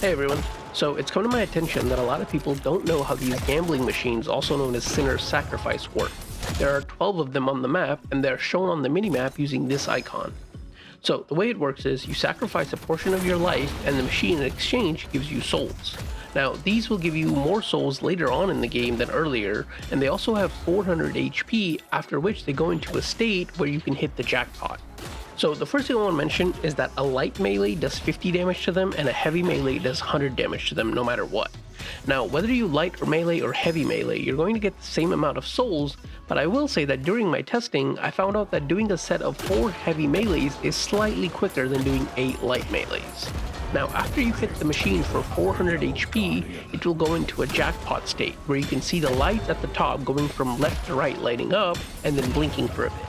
Hey everyone. So it's come to my attention that a lot of people don't know how these gambling machines, also known as Sinner's Sacrifice, work. There are 12 of them on the map, and they're shown on the minimap using this icon. So the way it works is you sacrifice a portion of your life, and the machine in exchange gives you souls. Now these will give you more souls later on in the game than earlier, and they also have 400 HP, after which they go into a state where you can hit the jackpot. So the first thing I want to mention is that a light melee does 50 damage to them and a heavy melee does 100 damage to them no matter what. Now whether you light or melee or heavy melee, you're going to get the same amount of souls, but I will say that during my testing I found out that doing a set of 4 heavy melees is slightly quicker than doing 8 light melees. Now after you hit the machine for 400 HP, it will go into a jackpot state where you can see the lights at the top going from left to right lighting up and then blinking for a bit.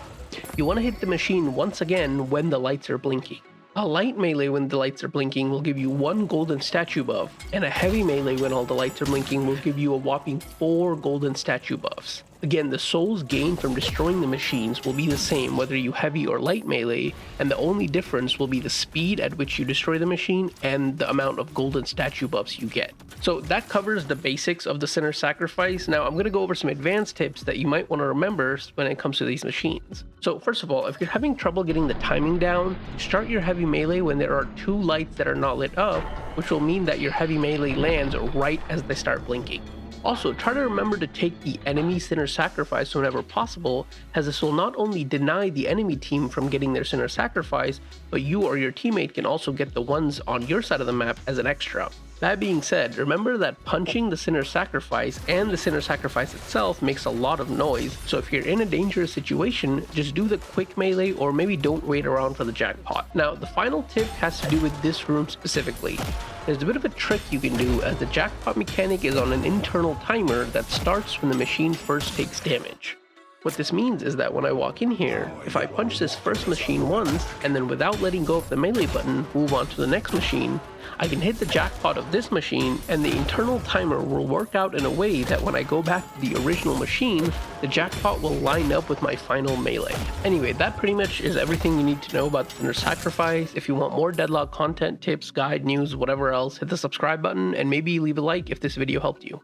You want to hit the machine once again when the lights are blinking. A light melee when the lights are blinking will give you 1 golden statue buff, and a heavy melee when all the lights are blinking will give you a whopping 4 golden statue buffs. Again, the souls gained from destroying the machines will be the same whether you heavy or light melee, and the only difference will be the speed at which you destroy the machine and the amount of golden statue buffs you get. So that covers the basics of the Sinner's Sacrifice. Now I'm going to go over some advanced tips that you might want to remember when it comes to these machines. So first of all, if you're having trouble getting the timing down, start your heavy melee when there are 2 lights that are not lit up, which will mean that your heavy melee lands right as they start blinking. Also, try to remember to take the enemy Sinner's Sacrifice whenever possible, as this will not only deny the enemy team from getting their Sinner's Sacrifice, but you or your teammate can also get the ones on your side of the map as an extra. That being said, remember that punching the Sinner's Sacrifice and the Sinner's Sacrifice itself makes a lot of noise, so if you're in a dangerous situation, just do the quick melee or maybe don't wait around for the jackpot. Now, the final tip has to do with this room specifically. There's a bit of a trick you can do, as the jackpot mechanic is on an internal timer that starts when the machine first takes damage. What this means is that when I walk in here, if I punch this first machine once, and then without letting go of the melee button, move on to the next machine, I can hit the jackpot of this machine, and the internal timer will work out in a way that when I go back to the original machine, the jackpot will line up with my final melee. Anyway, that pretty much is everything you need to know about the Sinner's Sacrifice. If you want more Deadlock content, tips, guide, news, whatever else, hit the subscribe button, and maybe leave a like if this video helped you.